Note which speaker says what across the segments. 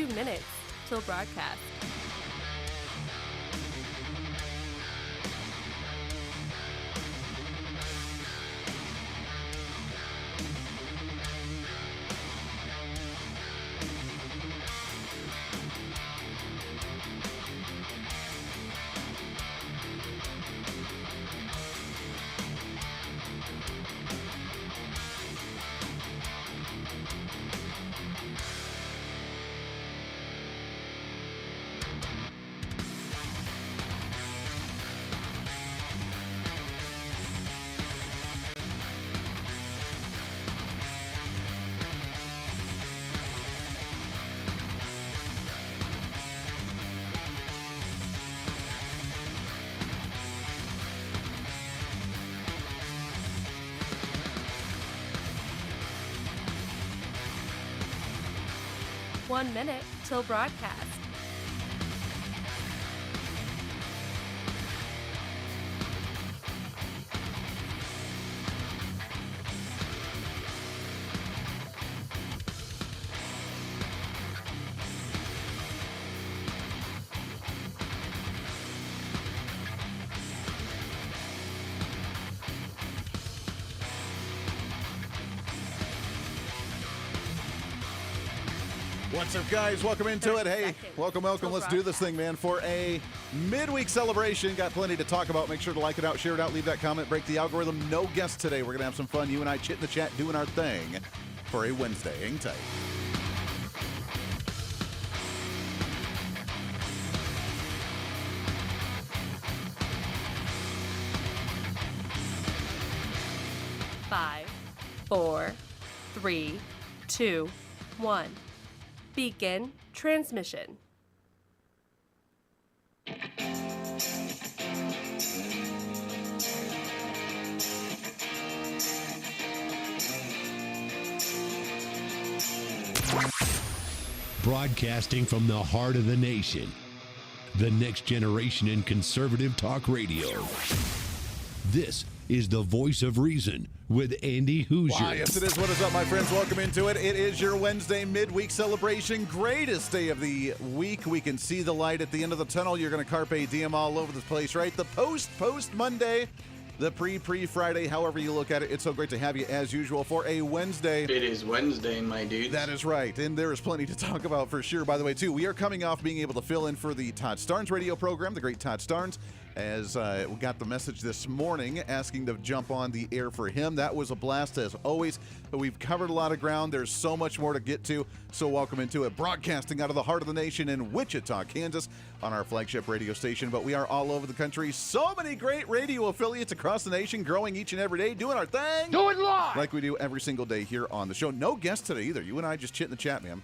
Speaker 1: 2 minutes till broadcast. One minute till broadcast.
Speaker 2: What's up, guys? Welcome into it. Hey, welcome. Let's do this thing, man. For a midweek celebration, got plenty to talk about. Make sure to like it out, share it out, leave that comment, break the algorithm. No guests today. We're going to have some fun. You and I chit in the chat, doing our thing for a Wednesday. Hang tight.
Speaker 1: Five, 4, 3, 2, 1. Begin transmission.
Speaker 3: Broadcasting from the heart of the nation, the next generation in conservative talk radio. This is the Voice of Reason with Andy Hooser.
Speaker 2: Wow, yes, it is. What is up, my friends? Welcome into it. It is your Wednesday midweek celebration. Greatest day of the week. We can see the light at the end of the tunnel. You're going to carpe diem all over the place, right? The post Monday, the pre Friday, however you look at it. It's so great to have you as usual for a Wednesday.
Speaker 4: It is Wednesday, my dude.
Speaker 2: That is right, and there is plenty to talk about for sure. By the way, too, we are coming off being able to fill in for the Todd Starnes radio program, the great Todd Starnes, as we got the message this morning asking to jump on the air for him. That was a blast as always. But we've covered a lot of ground. There's so much more to get to, so welcome into it. Broadcasting out of the heart of the nation in Wichita, Kansas on our flagship radio station. But we are all over the country. So many great radio affiliates across the nation, growing each and every day, doing our thing.
Speaker 5: Do it live!
Speaker 2: Like we do every single day here on the show. No guests today either. You and I just chit in the chat, man.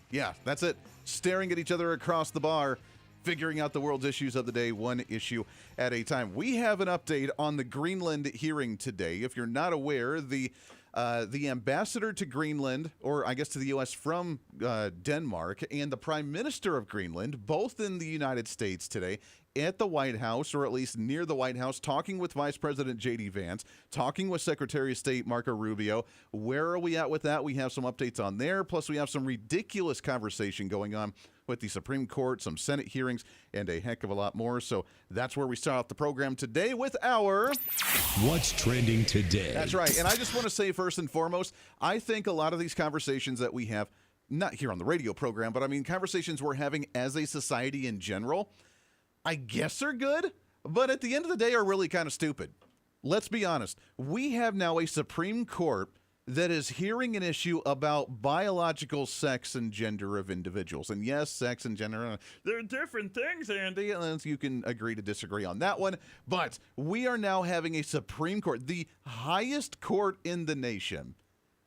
Speaker 2: Yeah, that's it. Staring at each other across the bar, figuring out the world's issues of the day, one issue at a time. We have an update on the Greenland hearing today. If you're not aware, the ambassador to Greenland, or I guess to the U.S. from Denmark, and the Prime Minister of Greenland, both in the United States today, at the White House, or at least near the White House, talking with Vice President J.D. Vance, talking with Secretary of State Marco Rubio. Where are we at with that? We have some updates on there. Plus, we have some ridiculous conversation going on with the Supreme Court, some Senate hearings, and a heck of a lot more. So that's where we start off the program today with our
Speaker 3: What's Trending Today.
Speaker 2: That's right. And I just want to say first and foremost, I think a lot of these conversations that we have, not here on the radio program, but I mean conversations we're having as a society in general, I guess are good, but at the end of the day are really kind of stupid. Let's be honest. We have now a Supreme Court that is hearing an issue about biological sex and gender of individuals. And yes, sex and gender, they're different things, Andy. And you can agree to disagree on that one. But we are now having a Supreme Court, the highest court in the nation,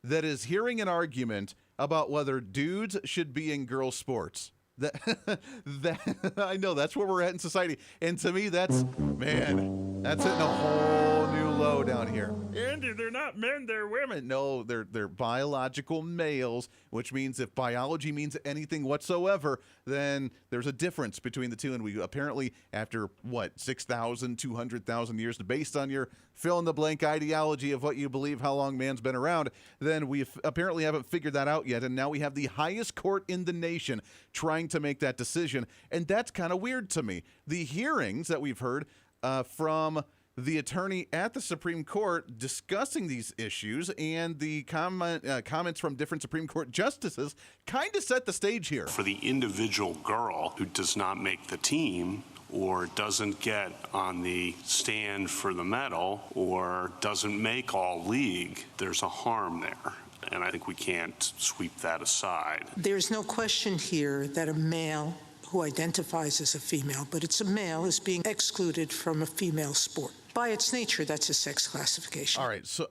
Speaker 2: that is hearing an argument about whether dudes should be in girls' sports. That I know that's where we're at in society, and to me, that's hitting a whole new low down here. Andy, they're not men, they're women. No, they're biological males, which means if biology means anything whatsoever, then there's a difference between the two, and we apparently, after 6,000, 200,000 years, based on your fill-in-the-blank ideology of what you believe how long man's been around, then we apparently haven't figured that out yet, and now we have the highest court in the nation trying to make that decision, and that's kind of weird to me. The hearings that we've heard from the attorney at the Supreme Court discussing these issues and the comments from different Supreme Court justices kind of set the stage here.
Speaker 5: For the individual girl who does not make the team or doesn't get on the stand for the medal or doesn't make all league, there's a harm there. And I think we can't sweep that aside.
Speaker 6: There's no question here that a male who identifies as a female, but it's a male, is being excluded from a female sport. By its nature, that's a sex classification.
Speaker 2: All right, so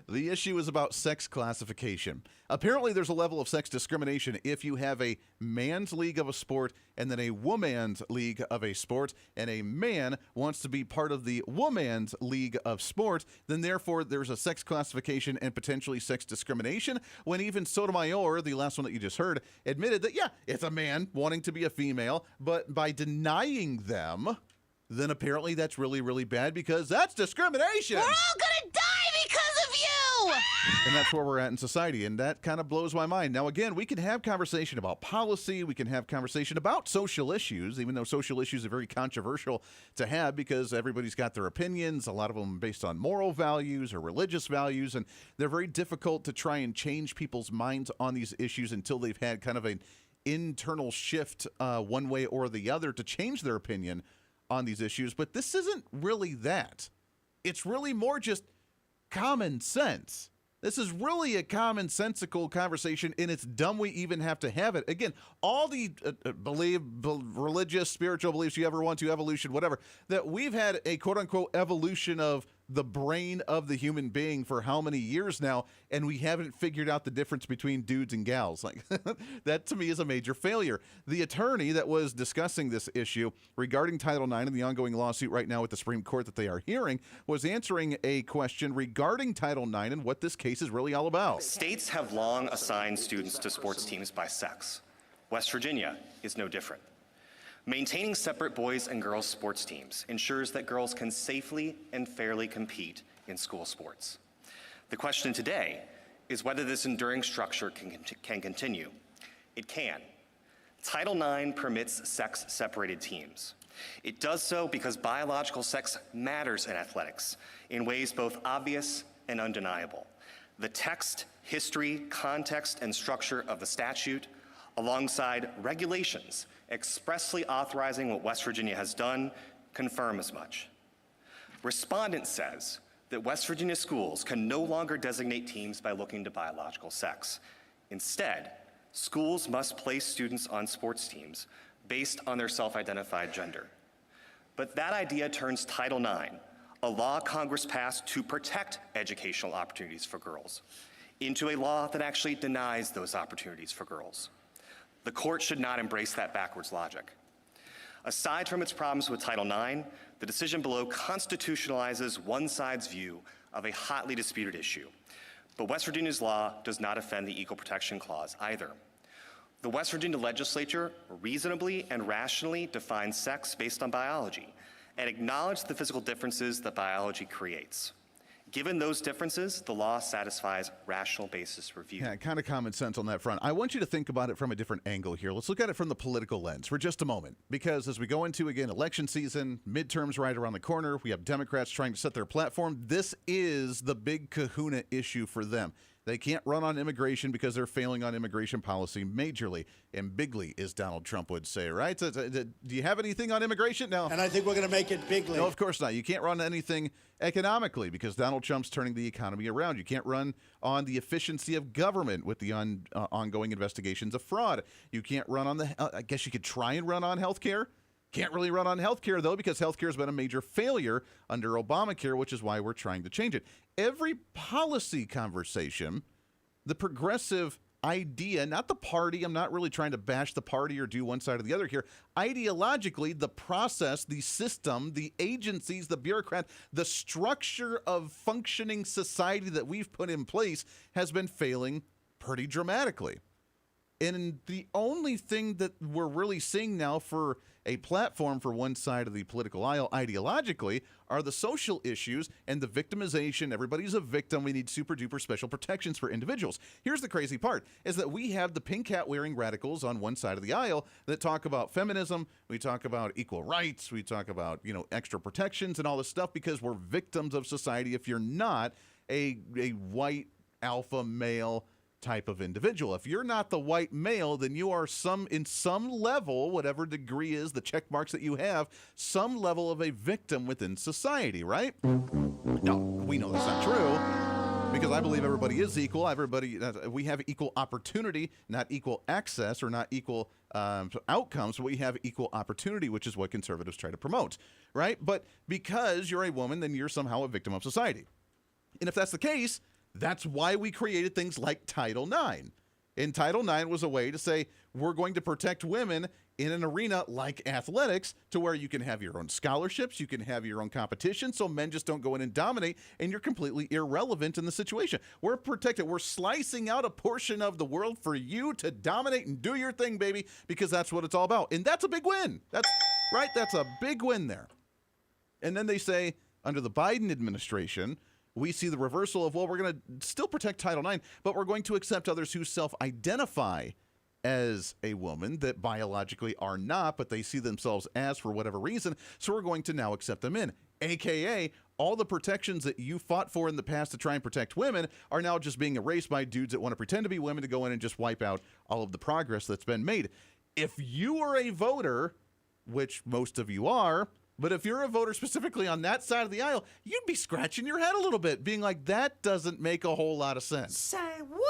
Speaker 2: the issue is about sex classification. Apparently, there's a level of sex discrimination if you have a man's league of a sport and then a woman's league of a sport, and a man wants to be part of the woman's league of sport, then therefore there's a sex classification and potentially sex discrimination, when even Sotomayor, the last one that you just heard, admitted that, yeah, it's a man wanting to be a female, but by denying them, then apparently that's really, really bad because that's discrimination.
Speaker 7: We're all gonna die because of you!
Speaker 2: And that's where we're at in society, and that kind of blows my mind. Now, again, we can have conversation about policy, we can have conversation about social issues, even though social issues are very controversial to have because everybody's got their opinions, a lot of them based on moral values or religious values, and they're very difficult to try and change people's minds on these issues until they've had kind of an internal shift one way or the other to change their opinion on these issues. But this isn't really that. It's really more just common sense. This is really a commonsensical conversation, and it's dumb we even have to have it. Again, all the religious, spiritual beliefs you ever want to, evolution, whatever, that we've had a quote-unquote evolution of the brain of the human being for how many years now, and we haven't figured out the difference between dudes and gals. Like that to me is a major failure. The attorney that was discussing this issue regarding Title IX and the ongoing lawsuit right now with the Supreme Court that they are hearing was answering a question regarding Title IX and what this case is really all about.
Speaker 8: States have long assigned students to sports teams by sex. West Virginia is no different. Maintaining separate boys and girls sports teams ensures that girls can safely and fairly compete in school sports. The question today is whether this enduring structure can continue. It can. Title IX permits sex-separated teams. It does so because biological sex matters in athletics in ways both obvious and undeniable. The text, history, context, and structure of the statute, alongside regulations expressly authorizing what West Virginia has done, confirm as much. Respondent says that West Virginia schools can no longer designate teams by looking to biological sex. Instead, schools must place students on sports teams based on their self-identified gender. But that idea turns Title IX, a law Congress passed to protect educational opportunities for girls, into a law that actually denies those opportunities for girls. The court should not embrace that backwards logic. Aside from its problems with Title IX, the decision below constitutionalizes one side's view of a hotly disputed issue. But West Virginia's law does not offend the Equal Protection Clause either. The West Virginia legislature reasonably and rationally defines sex based on biology and acknowledged the physical differences that biology creates. Given those differences, the law satisfies rational basis review.
Speaker 2: Yeah, kind of common sense on that front. I want you to think about it from a different angle here. Let's look at it from the political lens for just a moment. Because as we go into, again, election season, midterms right around the corner, we have Democrats trying to set their platform. This is the big kahuna issue for them. They can't run on immigration because they're failing on immigration policy majorly and bigly, as Donald Trump would say, right? So, do you have anything on immigration? No.
Speaker 9: And I think we're going to make it bigly.
Speaker 2: No, of course not. You can't run anything economically because Donald Trump's turning the economy around. You can't run on the efficiency of government with the ongoing investigations of fraud. You can't run on I guess you could try and run on health care. Can't really run on healthcare, though, because healthcare has been a major failure under Obamacare, which is why we're trying to change it. Every policy conversation, the progressive idea, not the party. I'm not really trying to bash the party or do one side or the other here. Ideologically, the process, the system, the agencies, the bureaucrat, the structure of functioning society that we've put in place has been failing pretty dramatically. And the only thing that we're really seeing now for a platform for one side of the political aisle ideologically are the social issues and the victimization. Everybody's a victim. We need super duper special protections for individuals. Here's the crazy part is that we have the pink hat wearing radicals on one side of the aisle that talk about feminism. We talk about equal rights. We talk about, extra protections and all this stuff because we're victims of society if you're not a white alpha male type of individual. If you're not the white male, then you are in some level, whatever degree is the check marks that you have, some level of a victim within society, right? No, we know that's not true because I believe everybody is equal. We have equal opportunity, not equal access or not equal outcomes. We have equal opportunity, which is what conservatives try to promote, right? But because you're a woman, then you're somehow a victim of society. And if that's the case, that's why we created things like Title IX. And Title IX was a way to say we're going to protect women in an arena like athletics to where you can have your own scholarships, you can have your own competition, so men just don't go in and dominate, and you're completely irrelevant in the situation. We're protected. We're slicing out a portion of the world for you to dominate and do your thing, baby, because that's what it's all about. And that's a big win. That's right. That's a big win there. And then they say, under the Biden administration, we see the reversal of, well, we're going to still protect Title IX, but we're going to accept others who self-identify as a woman that biologically are not, but they see themselves as for whatever reason. So we're going to now accept them in, AKA all the protections that you fought for in the past to try and protect women are now just being erased by dudes that want to pretend to be women to go in and just wipe out all of the progress that's been made. If you are a voter, which most of you are, but if you're a voter specifically on that side of the aisle, you'd be scratching your head a little bit, being like, that doesn't make a whole lot of sense.
Speaker 7: Say what?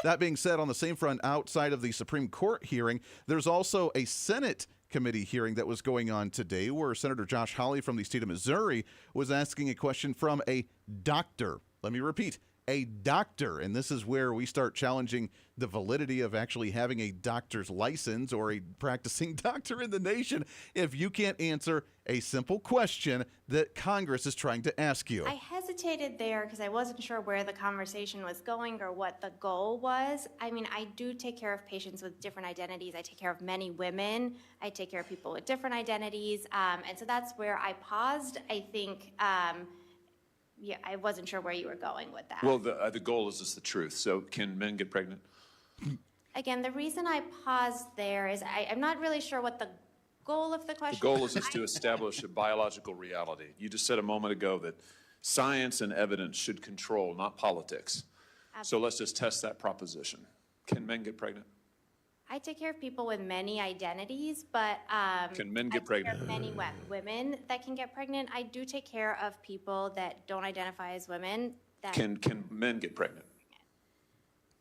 Speaker 2: That being said, on the same front, outside of the Supreme Court hearing, there's also a Senate committee hearing that was going on today where Senator Josh Hawley from the state of Missouri was asking a question from a doctor. Let me repeat, a doctor. And this is where we start challenging the validity of actually having a doctor's license or a practicing doctor in the nation if you can't answer a simple question that Congress is trying to ask you.
Speaker 9: I hesitated there because I wasn't sure where the conversation was going or what the goal was. I mean, I do take care of patients with different identities. I take care of many women. I take care of people with different identities. And so that's where I paused. I think, yeah, I wasn't sure where you were going with that.
Speaker 10: Well, the goal is the truth. So can men get pregnant?
Speaker 9: Again, the reason I paused there is I'm not really sure what the goal of the question
Speaker 10: The goal is to establish a biological reality. You just said a moment ago that science and evidence should control, not politics. So let's just test that proposition. Can men get pregnant?
Speaker 9: I take care of people with many identities, but
Speaker 10: Can men get
Speaker 9: I take
Speaker 10: pregnant?
Speaker 9: care of many women that can get pregnant. I do take care of people that don't identify as women. That
Speaker 10: Can men get pregnant?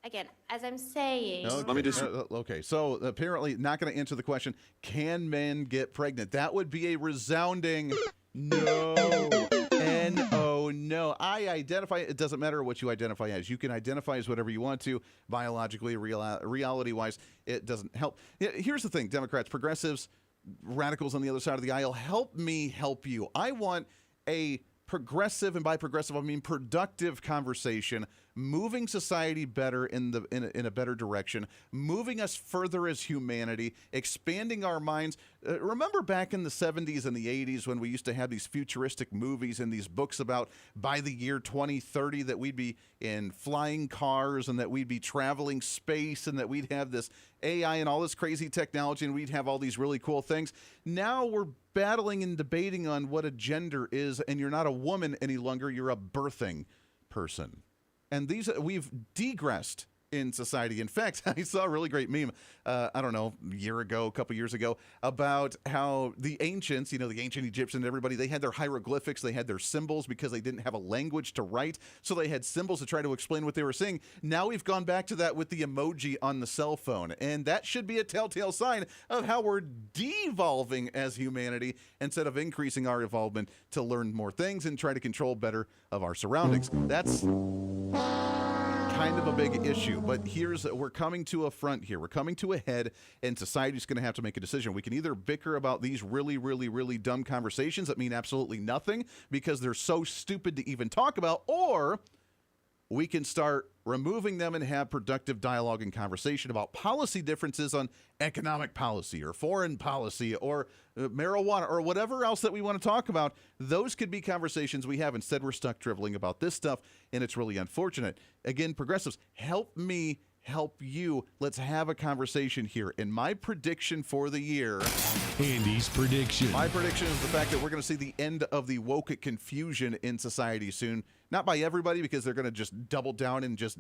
Speaker 9: Again, as I'm saying,
Speaker 10: Let me just
Speaker 2: okay, so apparently not going to answer the question, can men get pregnant? That would be a resounding no. N-O, no. I identify, it doesn't matter what you identify as. You can identify as whatever you want to, biologically, reality-wise. It doesn't help. Here's the thing, Democrats, progressives, radicals on the other side of the aisle, help me help you. I want a progressive, and by progressive I mean productive conversation, moving society better in a better direction, moving us further as humanity, expanding our minds. Remember back in the 70s and the 80s when we used to have these futuristic movies and these books about by the year 2030 that we'd be in flying cars and that we'd be traveling space and that we'd have this AI and all this crazy technology and we'd have all these really cool things. Now we're battling and debating on what a gender is, and you're not a woman any longer, you're a birthing person. And we've degressed in society. In fact, I saw a really great meme, I don't know, a couple years ago, about how the ancients, the ancient Egyptians and everybody, they had their hieroglyphics, they had their symbols because they didn't have a language to write. So they had symbols to try to explain what they were seeing. Now we've gone back to that with the emoji on the cell phone. And that should be a telltale sign of how we're devolving as humanity instead of increasing our involvement to learn more things and try to control better of our surroundings. That's kind of a big issue. But we're coming to a front here. We're coming to a head, and society's going to have to make a decision. We can either bicker about these really, really, really dumb conversations that mean absolutely nothing because they're so stupid to even talk about, or we can start removing them and have productive dialogue and conversation about policy differences on economic policy or foreign policy or marijuana or whatever else that we want to talk about. Those could be conversations we have. Instead, we're stuck driveling about this stuff, and it's really unfortunate. Again, progressives, help me help you. Let's have a conversation here. And my prediction for the year...
Speaker 3: Andy's prediction.
Speaker 2: My prediction is the fact that we're going to see the end of the woke confusion in society soon. Not by everybody, because they're going to just double down and just,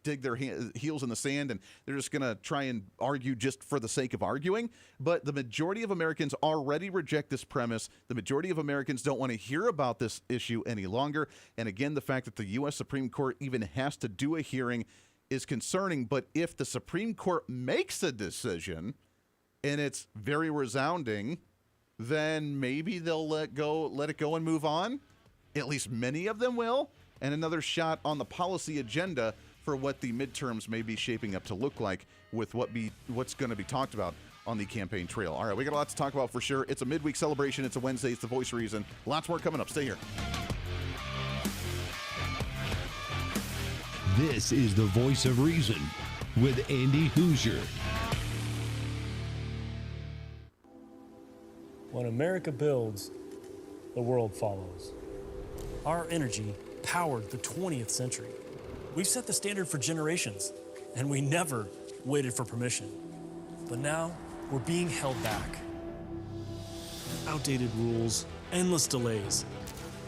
Speaker 2: dig their heels in the sand, and they're just going to try and argue just for the sake of arguing. But the majority of Americans already reject this premise. The majority of Americans don't want to hear about this issue any longer. And again, the fact that the U.S. Supreme Court even has to do a hearing is concerning. But if the Supreme Court makes a decision and it's very resounding, then maybe they'll let it go and move on. At least many of them will. And another shot on the policy agenda for what the midterms may be shaping up to look like with what's going to be talked about on the campaign trail. All right, we got a lot to talk about for sure. It's a midweek celebration. It's a Wednesday. It's the Voice of Reason. Lots more coming up. Stay here.
Speaker 3: This is the Voice of Reason with Andy Hooser.
Speaker 11: When America builds, the world follows. Our energy powered the 20th century. We've set the standard for generations, and we never waited for permission. But now, we're being held back. Outdated rules, endless delays.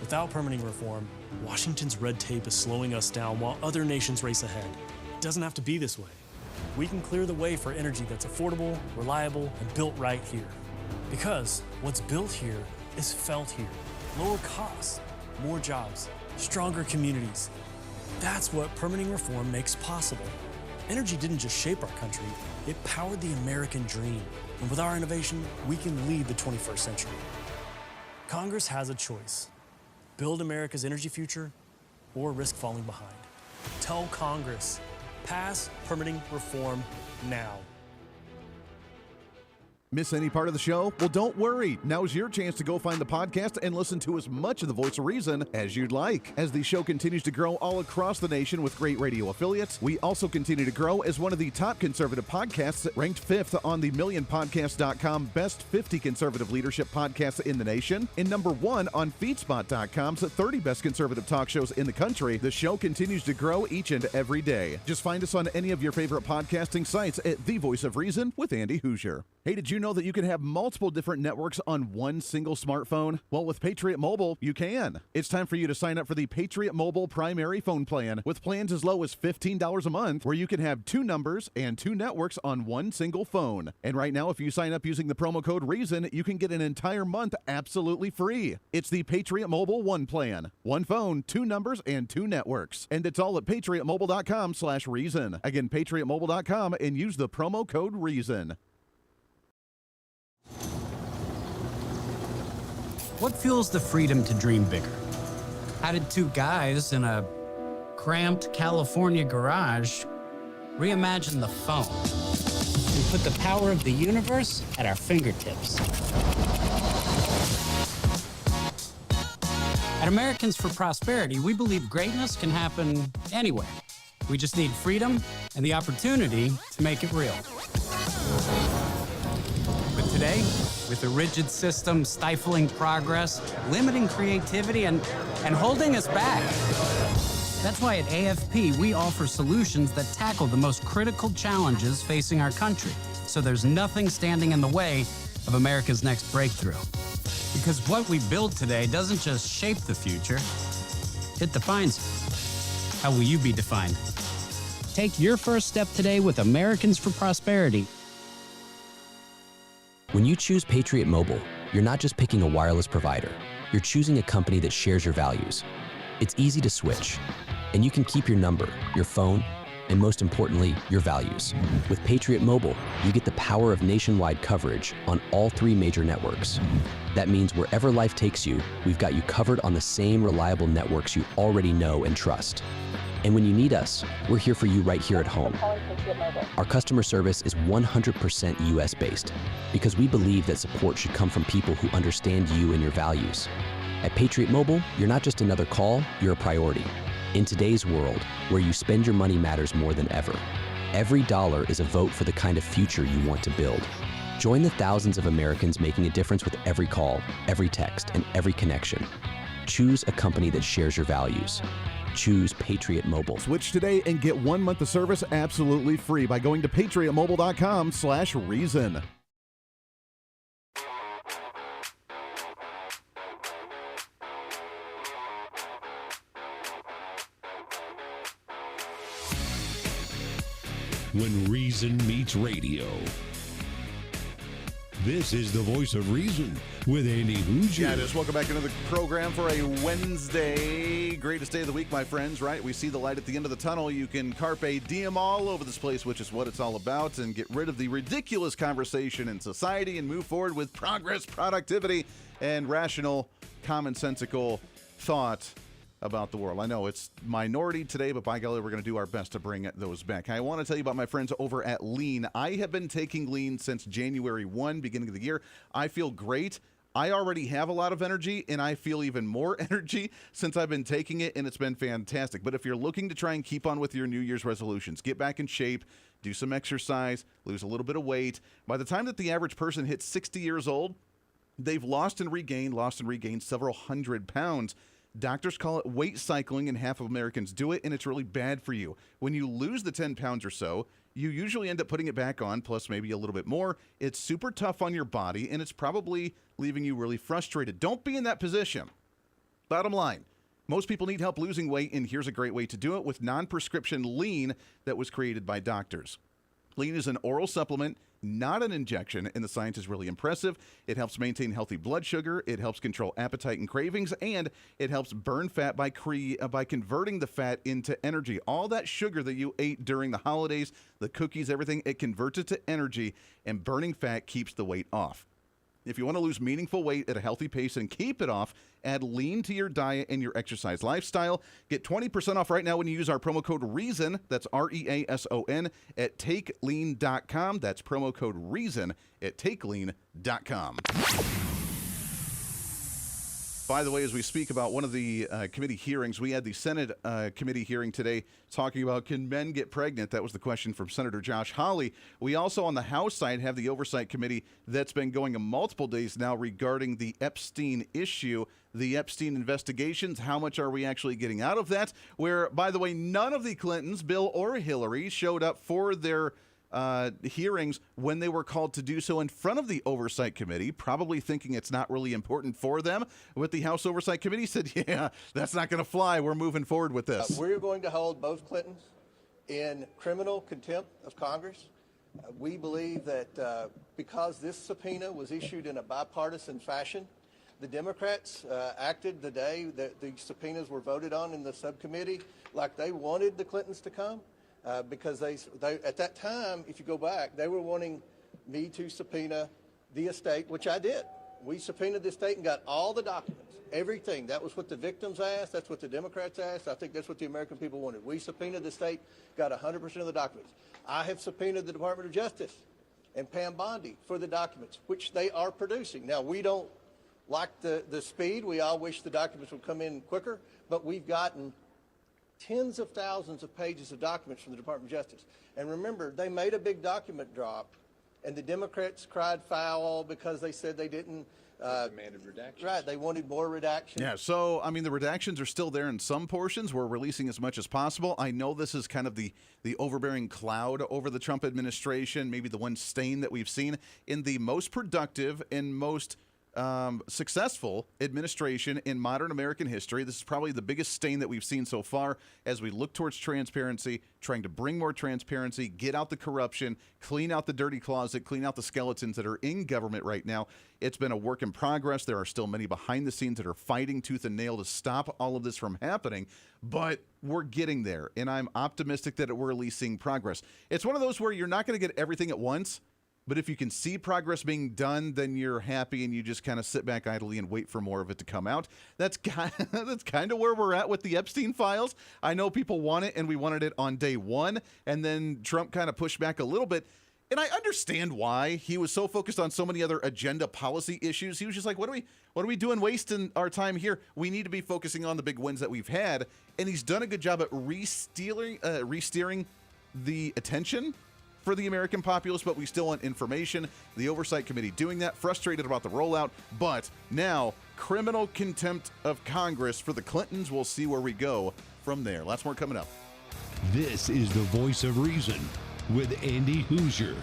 Speaker 11: Without permitting reform, Washington's red tape is slowing us down while other nations race ahead. It doesn't have to be this way. We can clear the way for energy that's affordable, reliable, and built right here. Because what's built here is felt here. Lower costs, more jobs, stronger communities. That's what permitting reform makes possible. Energy didn't just shape our country, it powered the American dream. And with our innovation, we can lead the 21st century. Congress has a choice. Build America's energy future or risk falling behind. Tell Congress, pass permitting reform now.
Speaker 2: Miss any part of the show? Well, don't worry. Now's your chance to go find the podcast and listen to as much of the Voice of Reason as you'd like. As the show continues to grow all across the nation with great radio affiliates, we also continue to grow as one of the top conservative podcasts, ranked 5th on the MillionPodcast.com Best 50 Conservative Leadership Podcasts in the nation, and number 1 on FeedSpot.com's 30 Best Conservative Talk Shows in the country. The show continues to grow each and every day. Just find us on any of your favorite podcasting sites at The Voice of Reason with Andy Hooser. Hey, did you know that you can have multiple different networks on one single smartphone? Well, with Patriot Mobile, you can. It's time for you to sign up for the Patriot Mobile primary phone plan with plans as low as $15 a month, where you can have 2 numbers and 2 networks on one single phone. And right now, if you sign up using the promo code REASON, you can get an entire month absolutely free. It's the Patriot Mobile One plan. 1 phone, 2 numbers, and 2 networks. And it's all at patriotmobile.com/reason. Again, patriotmobile.com, and use the promo code REASON.
Speaker 12: What fuels the freedom to dream bigger? How did 2 guys in a cramped California garage reimagine the phone and put the power of the universe at our fingertips? At Americans for Prosperity, we believe greatness can happen anywhere. We just need freedom and the opportunity to make it real. But today, with a rigid system stifling progress, limiting creativity, and holding us back. That's why at AFP, we offer solutions that tackle the most critical challenges facing our country, so there's nothing standing in the way of America's next breakthrough. Because what we build today doesn't just shape the future, it defines it. How will you be defined? Take your first step today with Americans for Prosperity.
Speaker 13: When you choose Patriot Mobile, you're not just picking a wireless provider. You're choosing a company that shares your values. It's easy to switch, and you can keep your number, your phone, and most importantly, your values. With Patriot Mobile, you get the power of nationwide coverage on all 3 major networks. That means wherever life takes you, we've got you covered on the same reliable networks you already know and trust. And when you need us, we're here for you right here at home. Our customer service is 100% US based because we believe that support should come from people who understand you and your values. At Patriot Mobile, you're not just another call, you're a priority. In today's world, where you spend your money matters more than ever. Every dollar is a vote for the kind of future you want to build. Join the thousands of Americans making a difference with every call, every text, and every connection. Choose a company that shares your values. Choose Patriot Mobile.
Speaker 2: Switch today and get 1 month of service absolutely free by going to patriotmobile.com/reason.
Speaker 3: When reason meets radio. This is the voice of reason with Andy Hooser.
Speaker 2: Yeah, just welcome back into the program for a Wednesday. Greatest day of the week, my friends, right? We see the light at the end of the tunnel. You can carpe diem all over this place, which is what it's all about, and get rid of the ridiculous conversation in society and move forward with progress, productivity, and rational, commonsensical thought about the world. I know it's minority today, but by golly, we're going to do our best to bring those back. I want to tell you about my friends over at Lean. I have been taking Lean since January 1, beginning of the year. I feel great. I already have a lot of energy, and I feel even more energy since I've been taking it, and it's been fantastic. But if you're looking to try and keep on with your New Year's resolutions, get back in shape, do some exercise, lose a little bit of weight, by the time that the average person hits 60 years old, they've lost and regained several hundred pounds. Doctors call it weight cycling, and half of Americans do it, and it's really bad for you. When you lose the 10 pounds or so, you usually end up putting it back on, plus maybe a little bit more. It's super tough on your body, and it's probably leaving you really frustrated. Don't be in that position. Bottom line, most people need help losing weight, and here's a great way to do it with non-prescription Lean that was created by doctors. Lean is an oral supplement, not an injection, and the science is really impressive. It helps maintain healthy blood sugar, it helps control appetite and cravings, and it helps burn fat by converting the fat into energy. All that sugar that you ate during the holidays, the cookies, everything, it converts it to energy, and burning fat keeps the weight off. If you want to lose meaningful weight at a healthy pace and keep it off, add Lean to your diet and your exercise lifestyle. Get 20% off right now when you use our promo code REASON, that's REASON, at takelean.com. That's promo code REASON at takelean.com. By the way, as we speak about one of the committee hearings, we had the Senate committee hearing today talking about, can men get pregnant? That was the question from Senator Josh Hawley. We also on the House side have the Oversight Committee that's been going on multiple days now regarding the Epstein issue, the Epstein investigations. How much are we actually getting out of that? Where, by the way, none of the Clintons, Bill or Hillary, showed up for their hearings when they were called to do so in front of the Oversight Committee, probably thinking it's not really important for them. But the House Oversight Committee said, yeah, that's not going to fly. We're moving forward with this.
Speaker 14: We're going to hold both Clintons in criminal contempt of Congress. We believe that because this subpoena was issued in a bipartisan fashion, the Democrats acted the day that the subpoenas were voted on in the subcommittee like they wanted the Clintons to come. Because they at that time, if you go back, they were wanting me to subpoena the estate, which I did. We subpoenaed the estate and got all the documents, everything. That was what the victims asked. That's what the Democrats asked. I think that's what the American people wanted. We subpoenaed the estate, got 100% of the documents. I have subpoenaed the Department of Justice and Pam Bondi for the documents, which they are producing. Now, we don't like the speed. We all wish the documents would come in quicker, but we've gotten tens of thousands of pages of documents from the Department of Justice. And remember, they made a big document drop, and the Democrats cried foul because they said they didn't.
Speaker 15: Demanded redactions.
Speaker 14: Right, they wanted more redactions.
Speaker 2: Yeah, so, I mean, the redactions are still there in some portions. We're releasing as much as possible. I know this is kind of the overbearing cloud over the Trump administration, maybe the one stain that we've seen in the most productive and most successful administration in modern American history. This is probably the biggest stain that we've seen so far as we look towards transparency, trying to bring more transparency, get out the corruption, clean out the dirty closet, clean out the skeletons that are in government right now. It's been a work in progress. There are still many behind the scenes that are fighting tooth and nail to stop all of this from happening, but we're getting there, and I'm optimistic that we're at least seeing progress. It's one of those where you're not going to get everything at once, But if you can see progress being done, then you're happy and you just kind of sit back idly and wait for more of it to come out. That's kind of where we're at with the Epstein files. I know people want it, and we wanted it on day one, and then Trump kind of pushed back a little bit. And I understand why. He was so focused on so many other agenda policy issues. He was just like, what are we doing wasting our time here? We need to be focusing on the big wins that we've had. And he's done a good job at re-steering the attention for the American populace, but we still want information. The Oversight Committee doing that, frustrated about the rollout. But now, criminal contempt of Congress for the Clintons. We'll see where we go from there. Lots more coming up.
Speaker 3: This is the Voice of Reason with Andy Hooser.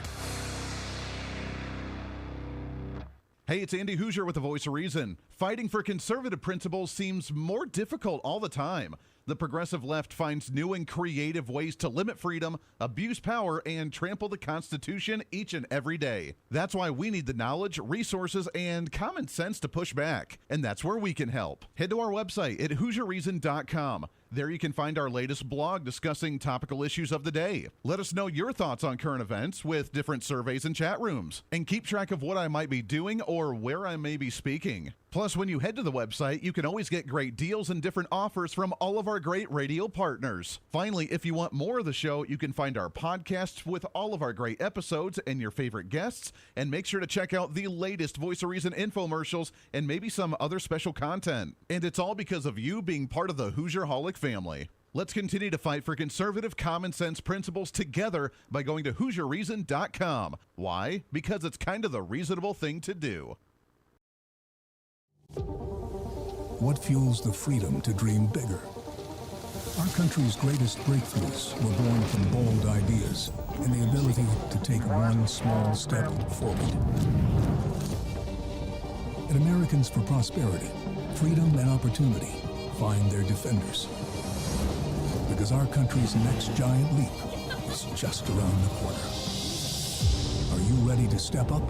Speaker 2: Hey, it's Andy Hooser with the Voice of Reason. Fighting for conservative principles seems more difficult all the time. The progressive left finds new and creative ways to limit freedom, abuse power, and trample the Constitution each and every day. That's why we need the knowledge, resources, and common sense to push back. And that's where we can help. Head to our website at HooserReason.com. There you can find our latest blog discussing topical issues of the day. Let us know your thoughts on current events with different surveys and chat rooms. And keep track of what I might be doing or where I may be speaking. Plus, when you head to the website, you can always get great deals and different offers from all of our great radio partners. Finally, if you want more of the show, you can find our podcasts with all of our great episodes and your favorite guests. And make sure to check out the latest Voice of Reason infomercials and maybe some other special content. And it's all because of you being part of the Hoosier-holic family. Let's continue to fight for conservative common sense principles together by going to HooserReason.com. Why? Because it's kind of the reasonable thing to do.
Speaker 15: What fuels the freedom to dream bigger? Our country's greatest breakthroughs were born from bold ideas and the ability to take one small step forward. At Americans for Prosperity, freedom and opportunity find their defenders. Because our country's next giant leap is just around the corner. Are you ready to step up?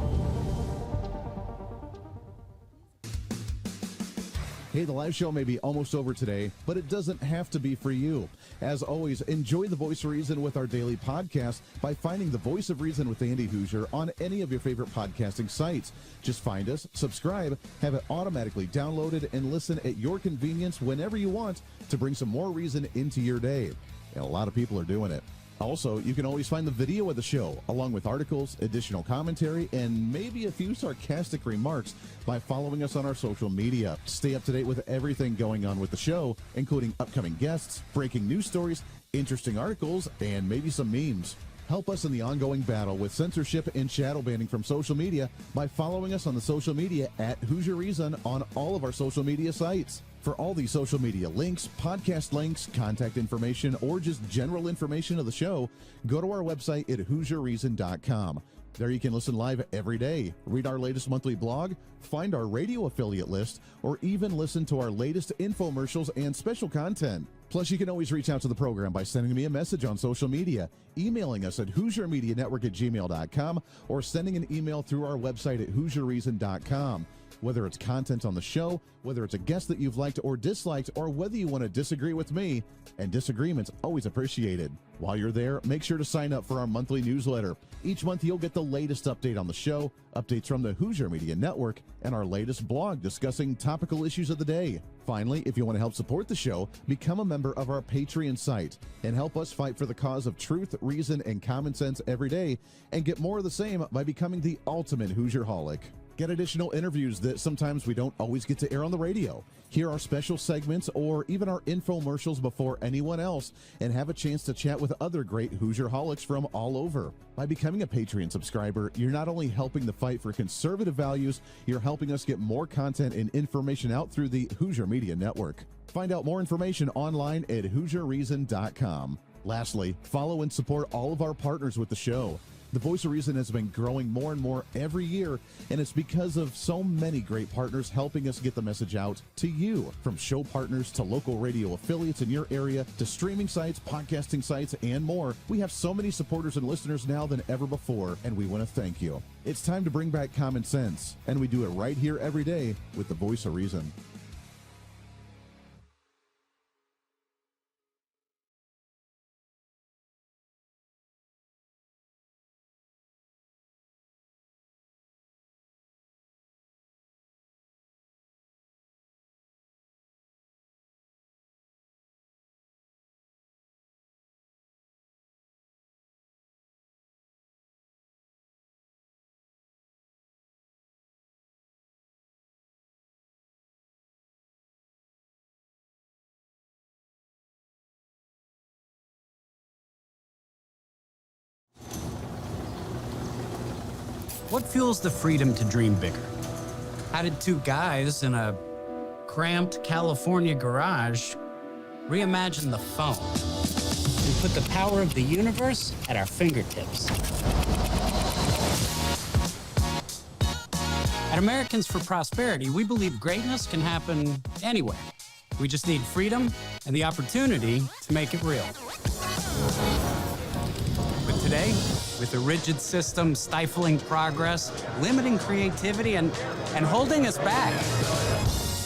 Speaker 2: Hey, the live show may be almost over today, but it doesn't have to be for you. As always, enjoy the Voice of Reason with our daily podcast by finding the Voice of Reason with Andy Hooser on any of your favorite podcasting sites. Just find us, subscribe, have it automatically downloaded, and listen at your convenience whenever you want to bring some more reason into your day. And a lot of people are doing it. Also, you can always find the video of the show, along with articles, additional commentary, and maybe a few sarcastic remarks by following us on our social media. Stay up to date with everything going on with the show, including upcoming guests, breaking news stories, interesting articles, and maybe some memes. Help us in the ongoing battle with censorship and shadow banning from social media by following us on the social media at Hoosier Reason on all of our social media sites. For all the social media links, podcast links, contact information, or just general information of the show, go to our website at HooserReason.com. There you can listen live every day, read our latest monthly blog, find our radio affiliate list, or even listen to our latest infomercials and special content. Plus, you can always reach out to the program by sending me a message on social media, emailing us at HooserMediaNetwork@gmail.com, or sending an email through our website at HooserReason.com. Whether it's content on the show, whether it's a guest that you've liked or disliked, or whether you want to disagree with me, and disagreement's always appreciated. While you're there, make sure to sign up for our monthly newsletter. Each month you'll get the latest update on the show, updates from the Hooser Media Network, and our latest blog discussing topical issues of the day. Finally, if you want to help support the show, become a member of our Patreon site and help us fight for the cause of truth, reason, and common sense every day, and get more of the same by becoming the ultimate Hoosier-holic. Get additional interviews that sometimes we don't always get to air on the radio. Hear our special segments or even our infomercials before anyone else, and have a chance to chat with other great Hoosier-holics from all over. By becoming a Patreon subscriber, you're not only helping the fight for conservative values, you're helping us get more content and information out through the Hooser Media Network. Find out more information online at HooserReason.com. Lastly, follow and support all of our partners with the show. The Voice of Reason has been growing more and more every year, and it's because of so many great partners helping us get the message out to you. From show partners to local radio affiliates in your area to streaming sites, podcasting sites, and more, we have so many supporters and listeners now than ever before, and we want to thank you. It's time to bring back common sense, and we do it right here every day with the Voice of Reason.
Speaker 12: What fuels the freedom to dream bigger? How did two guys in a cramped California garage reimagine the phone and put the power of the universe at our fingertips? At Americans for Prosperity, we believe greatness can happen anywhere. We just need freedom and the opportunity to make it real. But today, with a rigid system stifling progress, limiting creativity, and holding us back.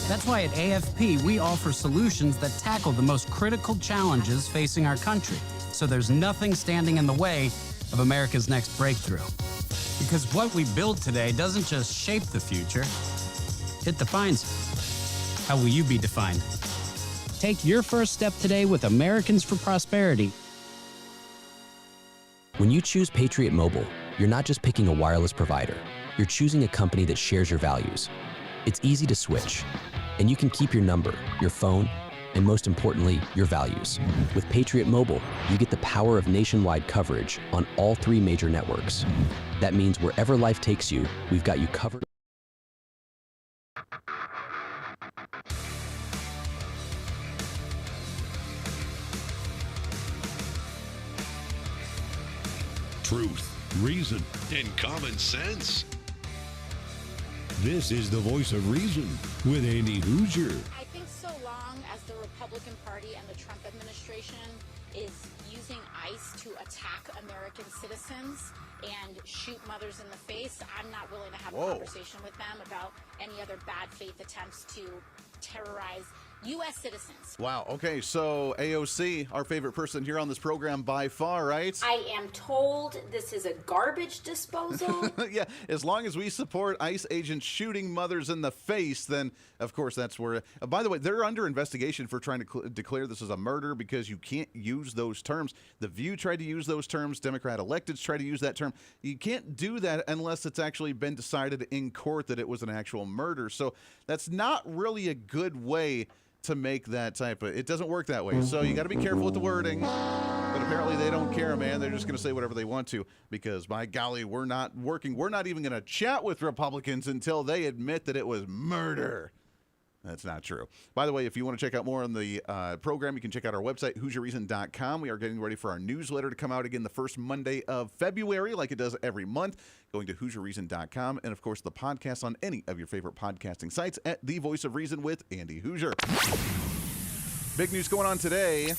Speaker 12: That's why at AFP, we offer solutions that tackle the most critical challenges facing our country, so there's nothing standing in the way of America's next breakthrough. Because what we build today doesn't just shape the future, it defines it. How will you be defined? Take your first step today with Americans for Prosperity.
Speaker 13: When you choose Patriot Mobile, you're not just picking a wireless provider. You're choosing a company that shares your values. It's easy to switch, and you can keep your number, your phone, and most importantly, your values. With Patriot Mobile, you get the power of nationwide coverage on all 3 major networks. That means wherever life takes you, we've got you covered.
Speaker 3: Truth, reason, and common sense. This is the Voice of Reason with Andy Hooser.
Speaker 16: I think so long as the Republican Party and the Trump administration is using ICE to attack American citizens and shoot mothers in the face, I'm not willing to have a conversation with them about any other bad faith attempts to terrorize U.S. citizens.
Speaker 2: Wow. Okay. So AOC, our favorite person here on this program by far, right?
Speaker 17: I am told this is a garbage disposal.
Speaker 2: Yeah. As long as we support ICE agents shooting mothers in the face, then of course that's where. By the way, they're under investigation for trying to declare this as a murder because you can't use those terms. The View tried to use those terms. Democrat electeds try to use that term. You can't do that unless it's actually been decided in court that it was an actual murder. So that's not really a good way to make that type of, it doesn't work that way. So you got to be careful with the wording. But apparently they don't care, man. They're just going to say whatever they want to because, by golly, we're not working. We're not even going to chat with Republicans until they admit that it was murder. That's not true. By the way, if you want to check out more on the program, you can check out our website, HooserReason.com. We are getting ready for our newsletter to come out again the first Monday of February, like it does every month, going to HooserReason.com. And, of course, the podcast on any of your favorite podcasting sites at The Voice of Reason with Andy Hooser. Big news going on today.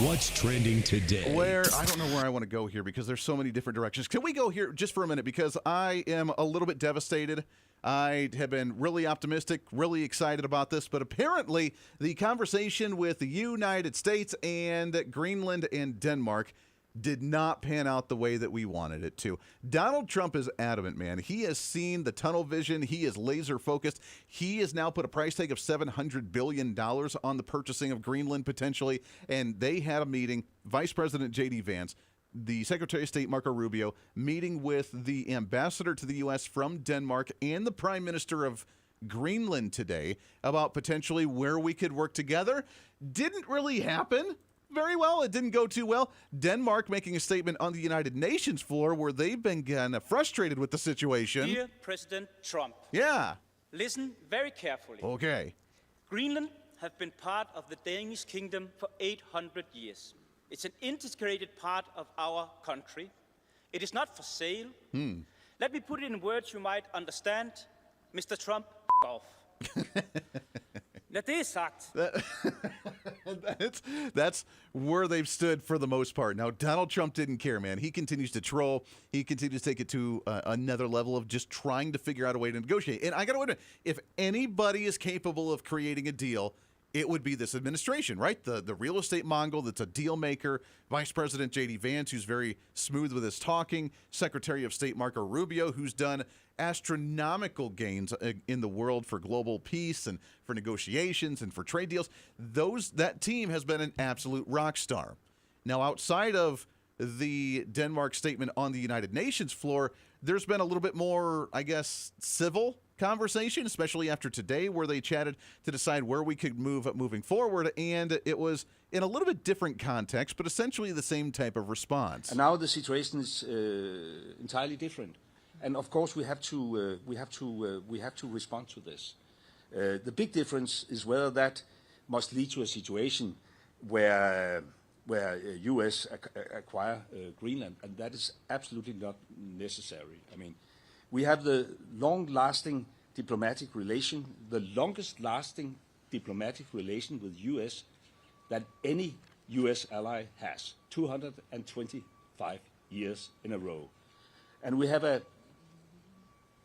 Speaker 3: What's trending today?
Speaker 2: I don't know where I want to go here because there's so many different directions. Can we go here just for a minute? Because I am a little bit devastated. I have been really optimistic, really excited about this, but apparently the conversation with the United States and Greenland and Denmark did not pan out the way that we wanted it to. Donald Trump is adamant, man. He has seen the tunnel vision. He is laser focused. He has now put a price tag of $700 billion on the purchasing of Greenland potentially, and they had a meeting. Vice President J.D. Vance, the Secretary of State, Marco Rubio, meeting with the ambassador to the U.S. from Denmark and the Prime Minister of Greenland today about potentially where we could work together. Didn't really happen very well. It didn't go too well. Denmark making a statement on the United Nations floor where they've been kind of frustrated with the situation.
Speaker 18: Dear President Trump.
Speaker 2: Yeah.
Speaker 18: Listen very carefully.
Speaker 2: Okay.
Speaker 18: Greenland have been part of the Danish kingdom for 800 years. It's an integrated part of our country. It is not for sale. Let me put it in words you might understand. Mr. Trump, off. Når det er sagt.
Speaker 2: That's where they've stood for the most part. Now, Donald Trump didn't care, man. He continues to troll. He continues to take it to another level of just trying to figure out a way to negotiate. And I got to wonder, if anybody is capable of creating a deal, it would be this administration, right? The real estate Mongol that's a deal maker, Vice President J.D. Vance, who's very smooth with his talking, Secretary of State Marco Rubio, who's done astronomical gains in the world for global peace and for negotiations and for trade deals. That team has been an absolute rock star. Now, outside of the Denmark statement on the United Nations floor, there's been a little bit more, I guess, civil conversation, especially after today, where they chatted to decide where we could move moving forward, and it was in a little bit different context, but essentially the same type of response.
Speaker 19: And now the situation is entirely different. And of course, we have to respond to this. The big difference is whether that must lead to a situation where U.S. acquire Greenland, and that is absolutely not necessary. I mean, we have the long-lasting diplomatic relation, the longest-lasting diplomatic relation with U.S. that any U.S. ally has, 225 years in a row. And we have a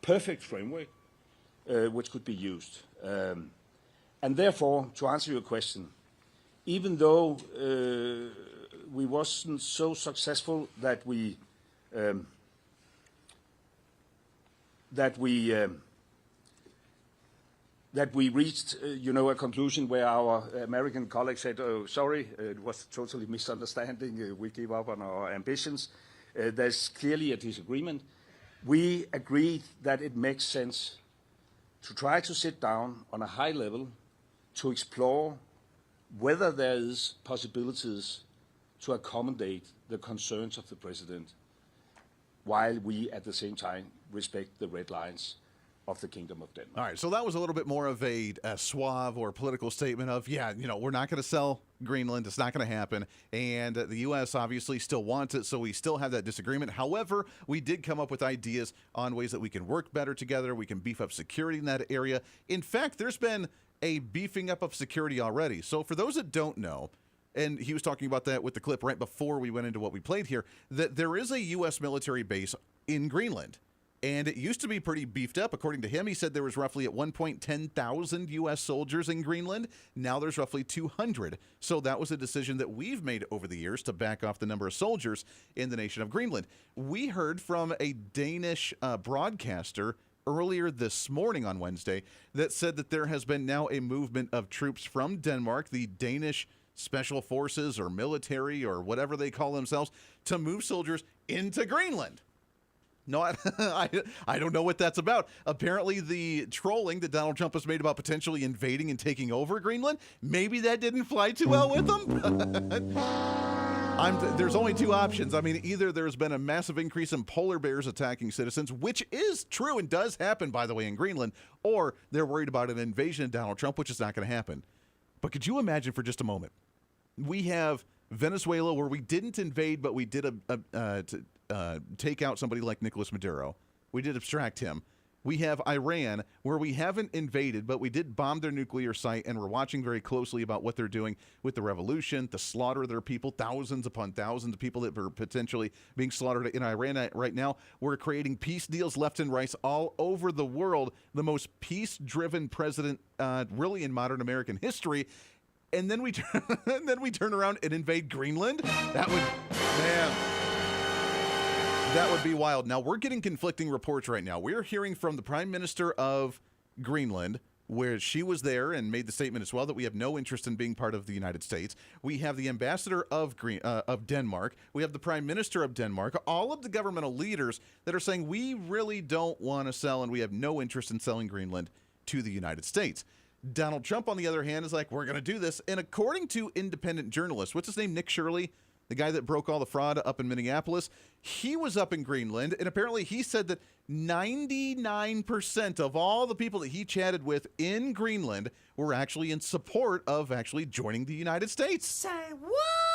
Speaker 19: perfect framework which could be used. And therefore, to answer your question, even though we wasn't so successful that we reached, a conclusion where our American colleagues said, "Oh, sorry, it was a totally misunderstanding. We gave up on our ambitions." There's clearly a disagreement. We agreed that it makes sense to try to sit down on a high level to explore whether there is possibilities to accommodate the concerns of the president while we at the same time respect the red lines of the Kingdom of Denmark.
Speaker 2: All right, so that was a little bit more of a suave or political statement of, we're not going to sell Greenland. It's not going to happen. And the U.S. obviously still wants it, so we still have that disagreement. However, we did come up with ideas on ways that we can work better together. We can beef up security in that area. In fact, there's been a beefing up of security already. So for those that don't know, and he was talking about that with the clip right before we went into what we played here, that there is a U.S. military base in Greenland. And it used to be pretty beefed up. According to him, he said there was roughly at one point 10,000 U.S. soldiers in Greenland. Now there's roughly 200. So that was a decision that we've made over the years to back off the number of soldiers in the nation of Greenland. We heard from a Danish broadcaster earlier this morning on Wednesday that said that there has been now a movement of troops from Denmark, the Danish special forces or military or whatever they call themselves, to move soldiers into Greenland. No, I don't know what that's about. Apparently, the trolling that Donald Trump has made about potentially invading and taking over Greenland, maybe that didn't fly too well with him. There's only two options. I mean, either there's been a massive increase in polar bears attacking citizens, which is true and does happen, by the way, in Greenland, or they're worried about an invasion of Donald Trump, which is not going to happen. But could you imagine for just a moment? We have Venezuela, where we didn't invade, but we did take out somebody like Nicolas Maduro. We did abstract him. We have Iran, where we haven't invaded, but we did bomb their nuclear site, and we're watching very closely about what they're doing with the revolution, the slaughter of their people, thousands upon thousands of people that are potentially being slaughtered in Iran right now. We're creating peace deals left and right all over the world, the most peace-driven president really in modern American history. And then we turn around and invade Greenland? That would be wild. Now, we're getting conflicting reports right now. We're hearing from the Prime Minister of Greenland, where she was there and made the statement as well that we have no interest in being part of the United States. We have the Ambassador of Denmark. We have the Prime Minister of Denmark. All of the governmental leaders that are saying we really don't want to sell and we have no interest in selling Greenland to the United States. Donald Trump, on the other hand, is like, we're going to do this. And according to independent journalists, what's his name, Nick Shirley, the guy that broke all the fraud up in Minneapolis, he was up in Greenland, and apparently he said that 99% of all the people that he chatted with in Greenland were actually in support of actually joining the United States.
Speaker 7: Say what?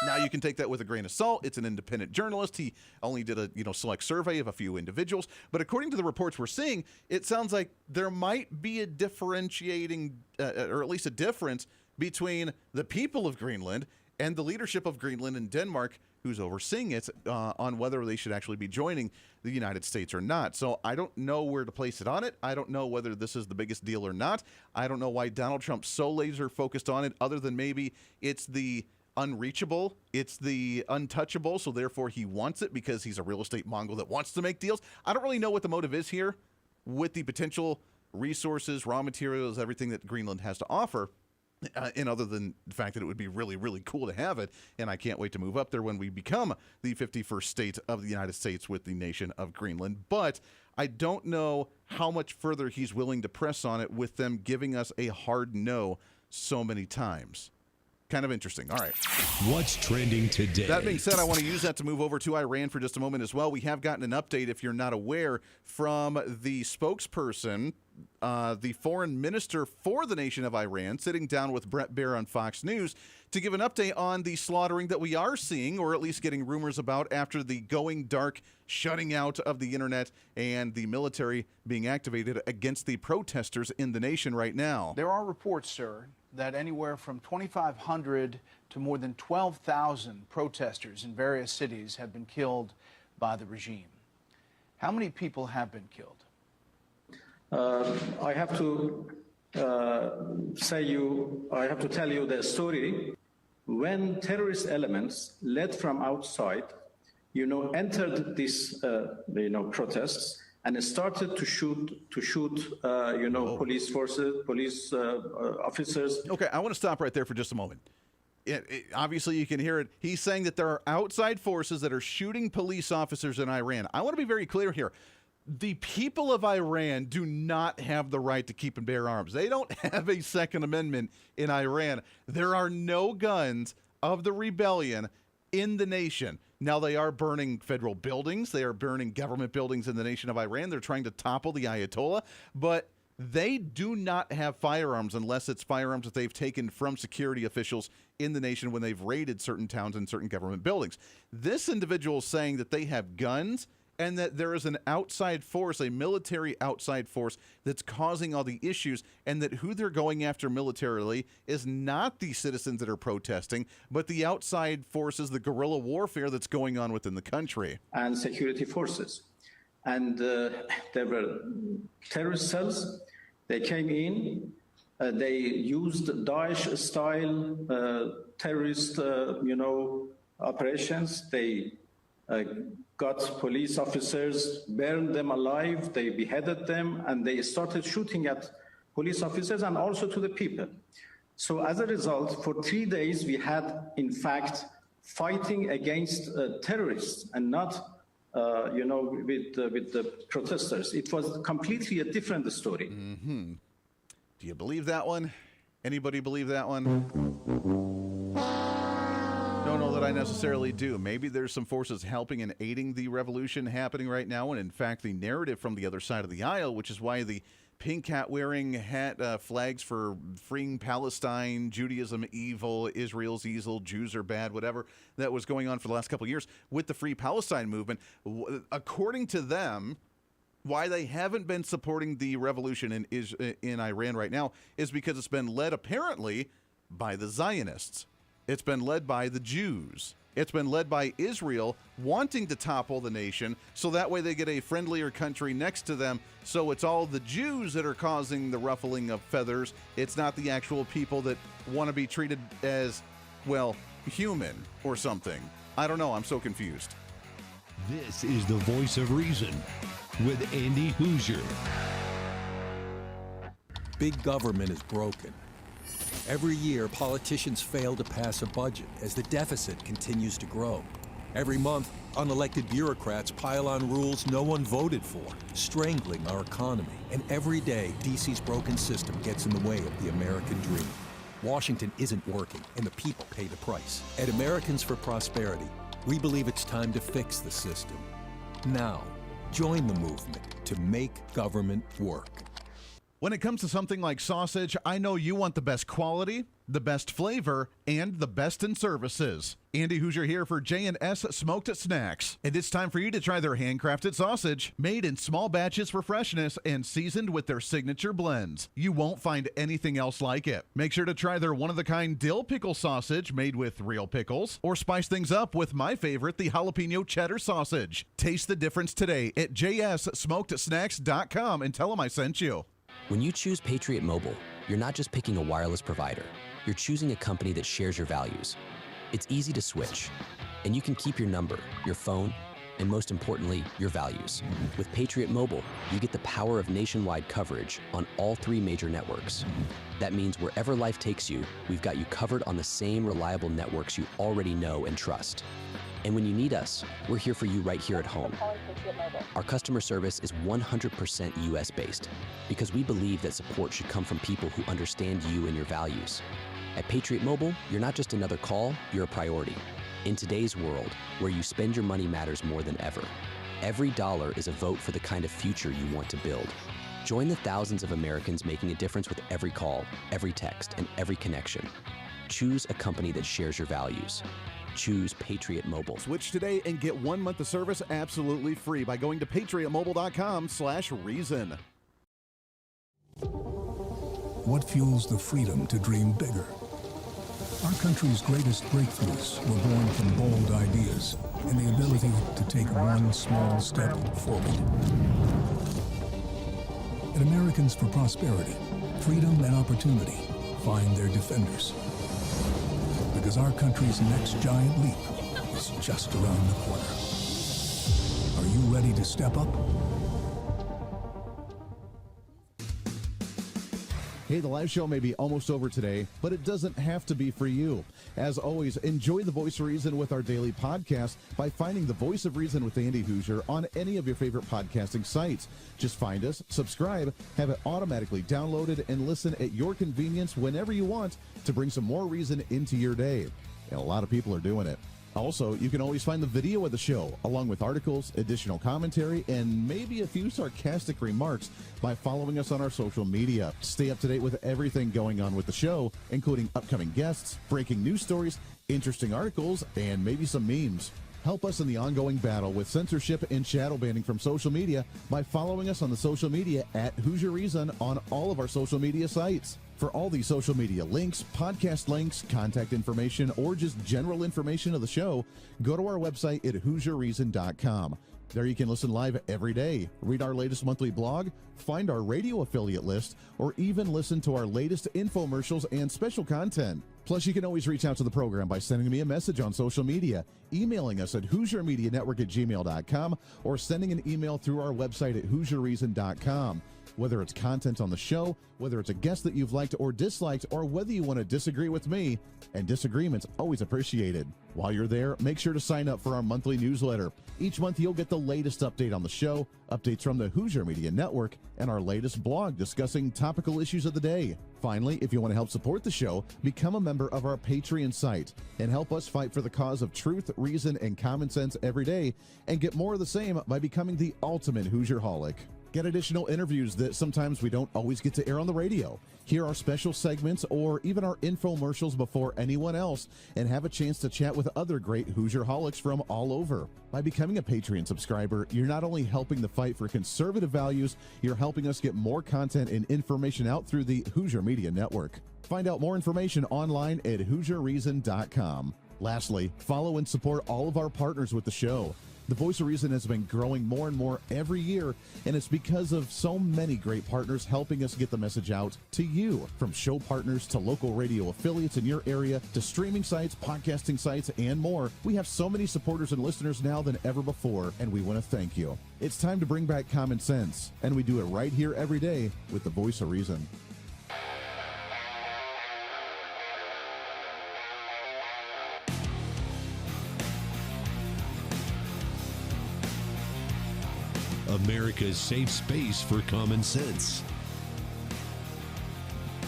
Speaker 2: Now, you can take that with a grain of salt. It's an independent journalist. He only did a select survey of a few individuals. But according to the reports we're seeing, it sounds like there might be a differentiating, or at least a difference between the people of Greenland and the leadership of Greenland and Denmark, who's overseeing it, on whether they should actually be joining the United States or not. So I don't know where to place it on it. I don't know whether this is the biggest deal or not. I don't know why Donald Trump's so laser focused on it, other than maybe it's the unreachable, it's the untouchable, so therefore he wants it because he's a real estate mongol that wants to make deals. I don't really know what the motive is here with the potential resources, raw materials, everything that Greenland has to offer. And other than the fact that it would be really, really cool to have it, and I can't wait to move up there when we become the 51st state of the United States with the nation of Greenland. But I don't know how much further he's willing to press on it with them giving us a hard no so many times. Kind of interesting. All right.
Speaker 3: What's trending today?
Speaker 2: That being said, I want to use that to move over to Iran for just a moment as well. We have gotten an update, if you're not aware, from the spokesperson, the foreign minister for the nation of Iran, sitting down with Bret Baier on Fox News to give an update on the slaughtering that we are seeing, or at least getting rumors about, after the going dark shutting out of the internet and the military being activated against the protesters in the nation right now.
Speaker 20: There are reports, sir, that anywhere from 2,500 to more than 12,000 protesters in various cities have been killed by the regime. How many people have been killed?
Speaker 21: I have to tell you the story. When terrorist elements led from outside, entered these, protests and started to shoot, police forces, police officers.
Speaker 2: Okay, I want to stop right there for just a moment. Obviously, you can hear it. He's saying that there are outside forces that are shooting police officers in Iran. I want to be very clear here. The people of Iran do not have the right to keep and bear arms. They don't have a Second Amendment in Iran. There are no guns of the rebellion in the nation. Now, they are burning federal buildings. They are burning government buildings in the nation of Iran. They're trying to topple the Ayatollah. But they do not have firearms unless it's firearms that they've taken from security officials in the nation when they've raided certain towns and certain government buildings. This individual is saying that they have guns and that there is an outside force, a military outside force, that's causing all the issues, and that who they're going after militarily is not the citizens that are protesting, but the outside forces, the guerrilla warfare that's going on within the country.
Speaker 21: And security forces. And there were terrorist cells. They came in. They used Daesh-style terrorist, operations. They got police officers, burned them alive, they beheaded them, and they started shooting at police officers and also to the people. So as a result, for 3 days, we had, in fact, fighting against terrorists and not, with the protesters. It was completely a different story.
Speaker 2: Mm-hmm. Do you believe that one? Anybody believe that one? Don't know that I necessarily do. Maybe there's some forces helping and aiding the revolution happening right now, and in fact, the narrative from the other side of the aisle, which is why the pink hat wearing flags for freeing Palestine, Judaism evil, Israel's evil, Jews are bad, whatever that was going on for the last couple of years with the Free Palestine movement. According to them, why they haven't been supporting the revolution in Iran right now is because it's been led apparently by the Zionists. It's been led by the Jews. It's been led by Israel wanting to topple the nation so that way they get a friendlier country next to them. So it's all the Jews that are causing the ruffling of feathers. It's not the actual people that want to be treated as, well, human or something. I don't know. I'm so confused.
Speaker 3: This is the Voice of Reason with Andy Hooser.
Speaker 22: Big government is broken. Every year, politicians fail to pass a budget as the deficit continues to grow. Every month, unelected bureaucrats pile on rules no one voted for, strangling our economy. And every day, DC's broken system gets in the way of the American dream. Washington isn't working, and the people pay the price. At Americans for Prosperity, we believe it's time to fix the system. Now, join the movement to make government work.
Speaker 2: When it comes to something like sausage, I know you want the best quality, the best flavor, and the best in services. Andy Hooser here for J&S Smoked Snacks. And it's time for you to try their handcrafted sausage, made in small batches for freshness and seasoned with their signature blends. You won't find anything else like it. Make sure to try their one-of-the-kind dill pickle sausage made with real pickles, or spice things up with my favorite, the jalapeno cheddar sausage. Taste the difference today at jssmokedsnacks.com and tell them I sent you.
Speaker 13: When you choose Patriot Mobile, you're not just picking a wireless provider. You're choosing a company that shares your values. It's easy to switch, and you can keep your number, your phone, and most importantly, your values. With Patriot Mobile, you get the power of nationwide coverage on all 3 major networks. That means wherever life takes you, we've got you covered on the same reliable networks you already know and trust. And when you need us, we're here for you right here at home. Our customer service is 100% US-based because we believe that support should come from people who understand you and your values. At Patriot Mobile, you're not just another call, you're a priority. In today's world, where you spend your money matters more than ever, every dollar is a vote for the kind of future you want to build. Join the thousands of Americans making a difference with every call, every text, and every connection. Choose a company that shares your values. Choose Patriot Mobile.
Speaker 2: Switch today and get 1 month of service absolutely free by going to patriotmobile.com/reason.
Speaker 15: What fuels the freedom to dream bigger? Our country's greatest breakthroughs were born from bold ideas and the ability to take one small step forward. At Americans for Prosperity, freedom and opportunity find their defenders. Because our country's next giant leap is just around the corner. Are you ready to step up?
Speaker 2: Hey, the live show may be almost over today, but it doesn't have to be for you. As always, enjoy The Voice of Reason with our daily podcast by finding The Voice of Reason with Andy Hooser on any of your favorite podcasting sites. Just find us, subscribe, have it automatically downloaded, and listen at your convenience whenever you want to bring some more reason into your day. And a lot of people are doing it. Also, you can always find the video of the show, along with articles, additional commentary, and maybe a few sarcastic remarks by following us on our social media. Stay up to date with everything going on with the show, including upcoming guests, breaking news stories, interesting articles, and maybe some memes. Help us in the ongoing battle with censorship and shadow banning from social media by following us on the social media at Hooser Reason on all of our social media sites. For all these social media links, podcast links, contact information, or just general information of the show, go to our website at HooserReason.com. There you can listen live every day, read our latest monthly blog, find our radio affiliate list, or even listen to our latest infomercials and special content. Plus, you can always reach out to the program by sending me a message on social media, emailing us at HooserMediaNetwork@gmail.com, or sending an email through our website at HooserReason.com. Whether it's content on the show, whether it's a guest that you've liked or disliked, or whether you want to disagree with me, and disagreement's always appreciated. While you're there, make sure to sign up for our monthly newsletter. Each month, you'll get the latest update on the show, updates from the Hooser Media Network, and our latest blog discussing topical issues of the day. Finally, if you want to help support the show, become a member of our Patreon site and help us fight for the cause of truth, reason, and common sense every day, and get more of the same by becoming the ultimate Hoosierholic. Get additional interviews that sometimes we don't always get to air on the radio. Hear our special segments or even our infomercials before anyone else, and have a chance to chat with other great Hoosierholics from all over. By becoming a Patreon subscriber, you're not only helping the fight for conservative values, you're helping us get more content and information out through the Hooser Media Network. Find out more information online at HooserReason.com. Lastly, follow and support all of our partners with the show. The Voice of Reason has been growing more and more every year, and it's because of so many great partners helping us get the message out to you. From show partners to local radio affiliates in your area to streaming sites, podcasting sites, and more, we have so many supporters and listeners now than ever before, and we want to thank you. It's time to bring back common sense, and we do it right here every day with the Voice of Reason.
Speaker 3: America's safe space for common sense.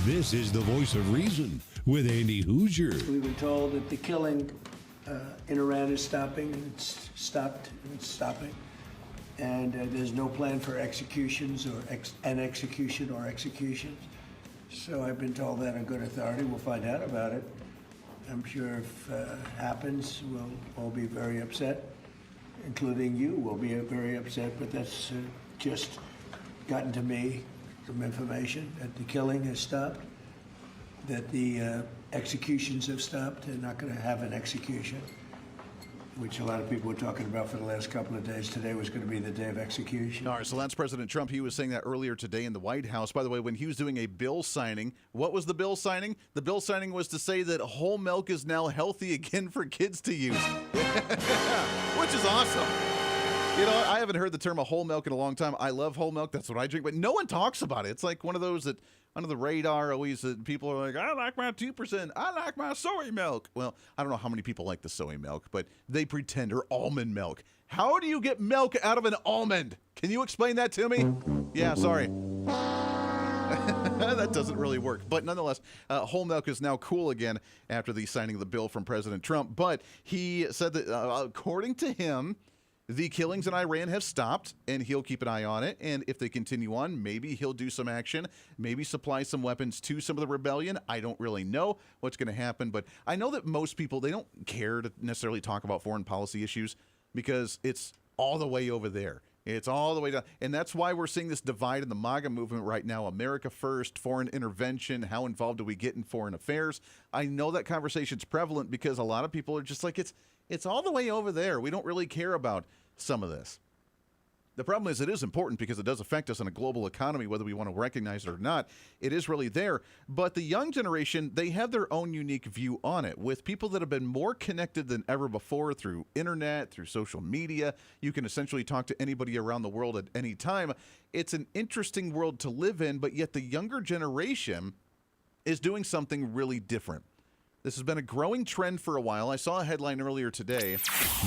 Speaker 3: This is the Voice of Reason with Andy Hooser.
Speaker 1: We've been told that the killing in Iran is stopping, and it's stopped, and it's stopping. And there's no plan for executions or executions. So I've been told that on good authority. We'll find out about it. I'm sure if it happens, we'll all be very upset. Including you, will be very upset, but that's just gotten to me, some information that the killing has stopped, that the executions have stopped. They're not going to have an execution, which a lot of people were talking about for the last couple of days. Today was going to be the day of execution.
Speaker 2: All right, so that's President Trump. He was saying that earlier today in the White House. By the way, when he was doing a bill signing, what was the bill signing? The bill signing was to say that whole milk is now healthy again for kids to use, which is awesome. You know, I haven't heard the term of whole milk in a long time. I love whole milk. That's what I drink, but no one talks about it. It's like one of those that under the radar always people are like, I like my 2%. I like my soy milk. Well, I don't know how many people like the soy milk, but they pretend, or almond milk. How do you get milk out of an almond? Can you explain that to me? Yeah, sorry. That doesn't really work. But nonetheless, whole milk is now cool again after the signing of the bill from President Trump. But he said that, according to him, the killings in Iran have stopped, and he'll keep an eye on it. And if they continue on, maybe he'll do some action, maybe supply some weapons to some of the rebellion. I don't really know what's going to happen, but I know that most people, they don't care to necessarily talk about foreign policy issues because it's all the way over there. It's all the way down. And that's why we're seeing this divide in the MAGA movement right now. America first, foreign intervention, how involved do we get in foreign affairs? I know that conversation's prevalent because a lot of people are just like, it's all the way over there. We don't really care about some of this. The problem is it is important because it does affect us in a global economy, whether we want to recognize it or not. It is really there. But the young generation, they have their own unique view on it. With people that have been more connected than ever before through internet, through social media, you can essentially talk to anybody around the world at any time. It's an interesting world to live in, but yet the younger generation is doing something really different. This has been a growing trend for a while. I saw a headline earlier today.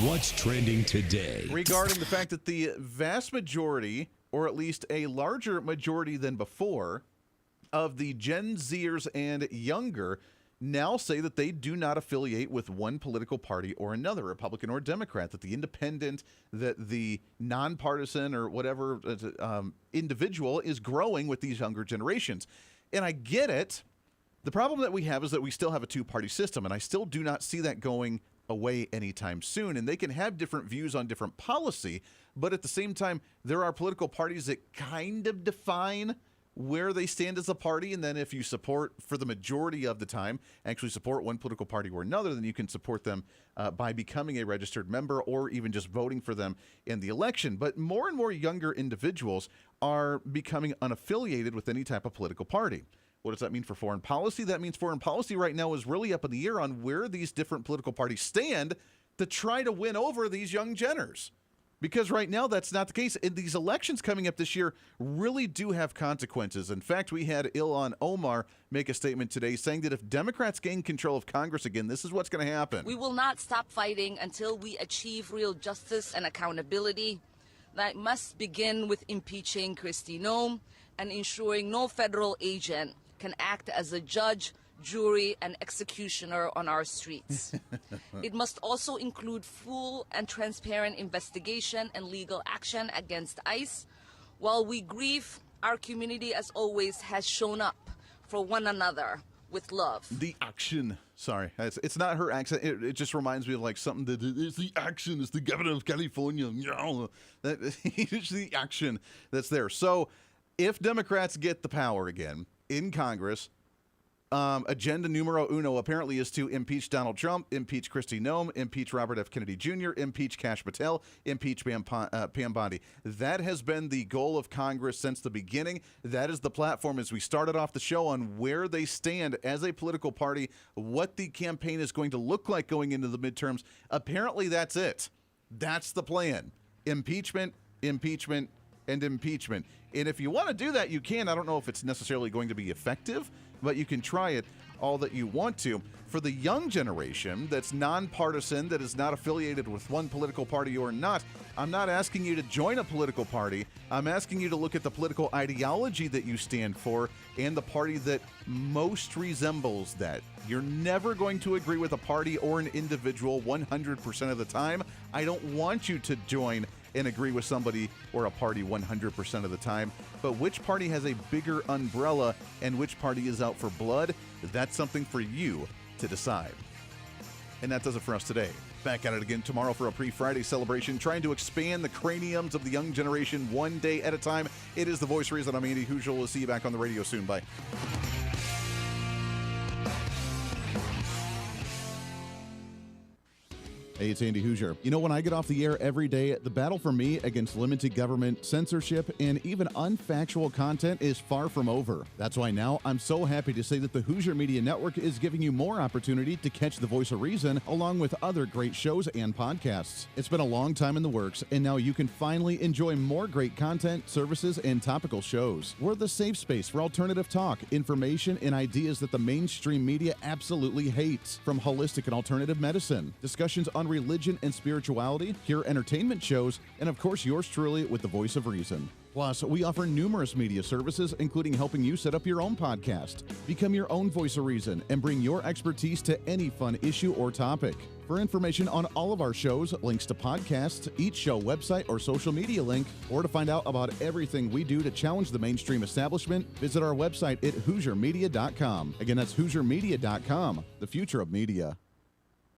Speaker 3: What's trending today?
Speaker 2: Regarding the fact that the vast majority, or at least a larger majority than before, of the Gen Zers and younger now say that they do not affiliate with one political party or another, Republican or Democrat, that the independent, that the nonpartisan or whatever individual is growing with these younger generations. And I get it. The problem that we have is that we still have a two-party system, and I still do not see that going away anytime soon. And they can have different views on different policy, but at the same time, there are political parties that kind of define where they stand as a party. And then if you support, for the majority of the time, actually support one political party or another, then you can support them by becoming a registered member or even just voting for them in the election. But more and more younger individuals are becoming unaffiliated with any type of political party. What does that mean for foreign policy? That means foreign policy right now is really up in the air on where these different political parties stand to try to win over these young Jenners. Because right now that's not the case. And these elections coming up this year really do have consequences. In fact, we had Ilhan Omar make a statement today saying that if Democrats gain control of Congress again, this is what's going to happen.
Speaker 4: We will not stop fighting until we achieve real justice and accountability. That must begin with impeaching Kristi Noem and ensuring no federal agent can act as a judge, jury, and executioner on our streets. It must also include full and transparent investigation and legal action against ICE. While we grieve, our community, as always, has shown up for one another with love.
Speaker 2: The action. Sorry, it's not her accent. It just reminds me of like something that it's the action. It's the governor of California. It's the action that's there. So if Democrats get the power again in Congress, agenda numero uno apparently is to impeach Donald Trump, impeach Kristi Noem, impeach Robert F. Kennedy Jr., impeach Kash Patel, impeach Pam Bondi. That has been the goal of Congress since the beginning. That is the platform as we started off the show on where they stand as a political party, what the campaign is going to look like going into the midterms. Apparently that's it. That's the plan. Impeachment, impeachment, and impeachment. And if you want to do that, you can. I don't know if it's necessarily going to be effective, but you can try it all that you want to. For the young generation that's nonpartisan, that is not affiliated with one political party or not, I'm not asking you to join a political party. I'm asking you to look at the political ideology that you stand for and the party that most resembles that. You're never going to agree with a party or an individual 100% of the time. I don't want you to join and agree with somebody or a party 100% of the time. But which party has a bigger umbrella and which party is out for blood, that's something for you to decide. And that does it for us today. Back at it again tomorrow for a pre-Friday celebration, trying to expand the craniums of the young generation one day at a time. It is The Voice of Reason. I'm Andy Hooser. We'll see you back on the radio soon. Bye. Hey, it's Andy Hooser. You know, when I get off the air every day, the battle for me against limited government, censorship, and even unfactual content is far from over. That's why now I'm so happy to say that the Hooser Media Network is giving you more opportunity to catch The Voice of Reason along with other great shows and podcasts. It's been a long time in the works, and now you can finally enjoy more great content, services, and topical shows. We're the safe space for alternative talk, information, and ideas that the mainstream media absolutely hates. From holistic and alternative medicine, discussions on religion and spirituality, pure entertainment shows, and of course yours truly with The Voice of Reason. Plus, we offer numerous media services, including helping you set up your own podcast. Become your own voice of reason and bring your expertise to any fun issue or topic. For information on all of our shows, links to podcasts, each show website or social media link, or to find out about everything we do to challenge the mainstream establishment, visit our website at HooserMedia.com. Again, that's HooserMedia.com, the future of media.